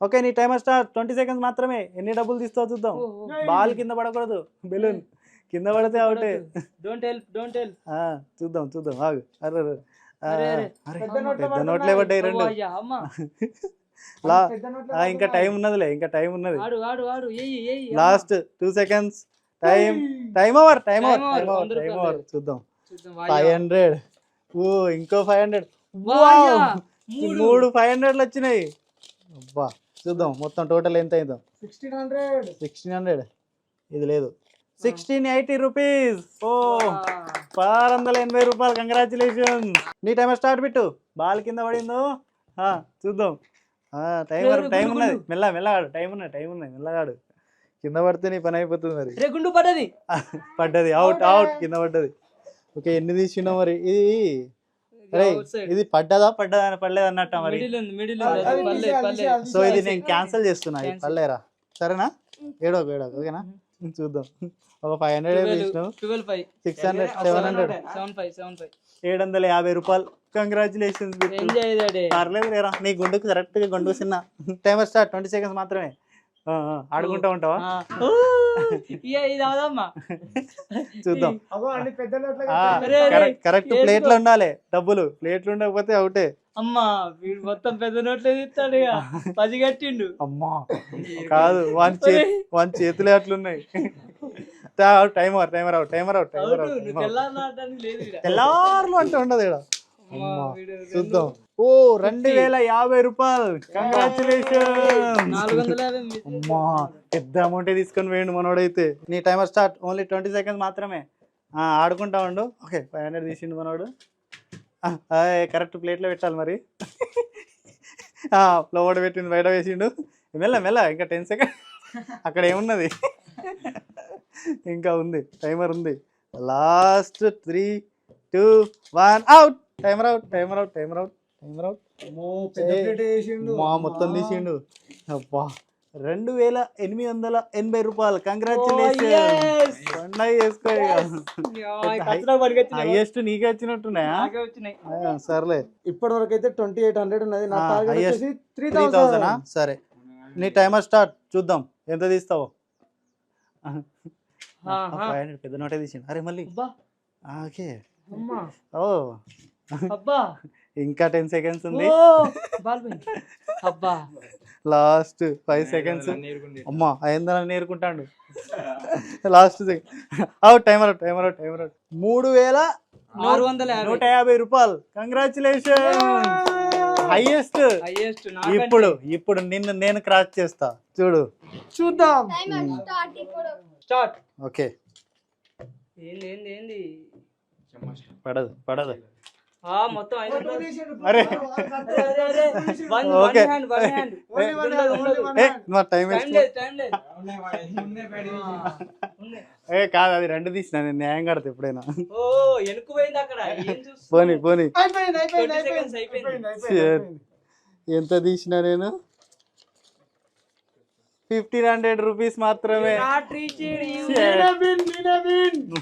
Okay నీ timer start 20 seconds మాత్రమే. ఎన్ని డబ్బులు తీస్తావు చూద్దాం. బాల్ కింద పడకూడదు, బెలూన్ కింద పడితే అవుటే. డోంట్ హెల్ప్ చూద్దాం చూద్దాం ఆగు. అరే అరే అరే. పెద్ద నోట్లే పడ్డాయి రెండు. అయ్యా అమ్మ ఇంకా టైం ఉన్నదిలే, ఇంకా టైం ఉన్నది. ఆడు ఏయ్ లాస్ట్ 2 సెకండ్స్. Time over. చూద్దాం 500. ఇంకో 500. మూడు 500లు వచ్చినాయి. అబ్బా చూద్దాం మొత్తం టోటల్ ఎంత అయిందో. 1600. ఇది లేదు, 1680 రూపీస్. 680 రూపాయలు. కంగ్రాచులేషన్. నీ టైమర్ స్టార్ట్ పెట్టు. బాల్ కింద పడిందో చూద్దాం. టైం ఉన్నది. మెల్లగాడు. టైం ఉన్నది మెల్లగాడు. కింద పడితే నీ పని అయిపోతుంది మరి. గుండు పడ్డది. అవుట్ కింద పడ్డది. ఓకే ఎన్ని తీసినావు మరి? ఇది పడలేదు అన్నట్ట మరి. సో ఇది నేను క్యాన్సిల్ చేస్తున్నా. ఇది పర్లేరా, సరేనా? ఏడో ఓకేనా? చూద్దాం. ఒక 500 తీసినావు. 600 700 750 రూపాయలు. కంగ్రాచులేషన్స్. పర్లేదు లేరా, నీ గుండుకు కరెక్ట్ గా గుండు చిన్న. టైమర్ స్టార్ట్ 20 సెకండ్స్ మాత్రమే. ఆడుకుంటా ఉంటావా? చూద్దాం. కరెక్ట్ ప్లేట్లు ఉండాలి. డబ్బులు ప్లేట్లు ఉండకపోతే అవుటే. అమ్మా వీడు మొత్తం పెద్ద నోట్లే తీస్తాడు. 10 కట్టిండు. అమ్మా కాదు, వాని చేతులే అట్లున్నాయి. Timer out. తెల్లారులు అంటే ఉండదు ఇక్కడ. చూద్దాం. 2050 రూపాయలు. కంగ్రాచులేషన్. అమ్మా పెద్ద అమౌంట్ తీసుకొని వేయండి మనోడైతే. నీ టైమర్ స్టార్ట్. ఓన్లీ 20 సెకండ్స్ మాత్రమే. ఆడుకుంటా ఉండు. ఓకే 500 తీసిండు మనోడు. కరెక్ట్ ప్లేట్లో పెట్టాలి మరి. లోపల పెట్టిండు, బయట వేసిండు. మెల్ల ఇంకా 10 సెకండ్. అక్కడ ఏమున్నది? ఇంకా ఉంది, టైమర్ ఉంది. Last 3 2 1 out. Timer out. మొత్తం తీసిండు. అబ్బా 2880 రూపాయలు. కంగ్రాచులేషన్. పండగ చేసుకో. హైయెస్ట్ నీకే వచ్చినట్టున్నాయా? సర్లే. ఇప్పటి వరకు అయితే 2800 ఉన్నది. నా టార్గెట్ వచ్చేసి 3000. సరే నీ టైమర్ స్టార్ట్. చూద్దాం ఎంత తీస్తావో. 500 పెద్ద నోటే తీసిండు. అరే మళ్ళీ ఓకే. ఇంకా 10 సెకండ్స్ ఉంది. Last 5 seconds. అమ్మా అయిందని నేర్చుకుంటాడు. Last out. Timer out. 3650 రూపాయలు. కంగ్రాచులేషన్. హైయెస్ట్. ఇప్పుడు నేను క్రాస్ చేస్తా. చూద్దాం. ఓకే పడదు. మొత్తం అరే ఓకే కాదు, అది 2 తీసిన. నేను న్యాయం కడతా ఎప్పుడైనా. పోనీ ఎంత తీసిన నేను? 1500 రూపీస్ మాత్రమే.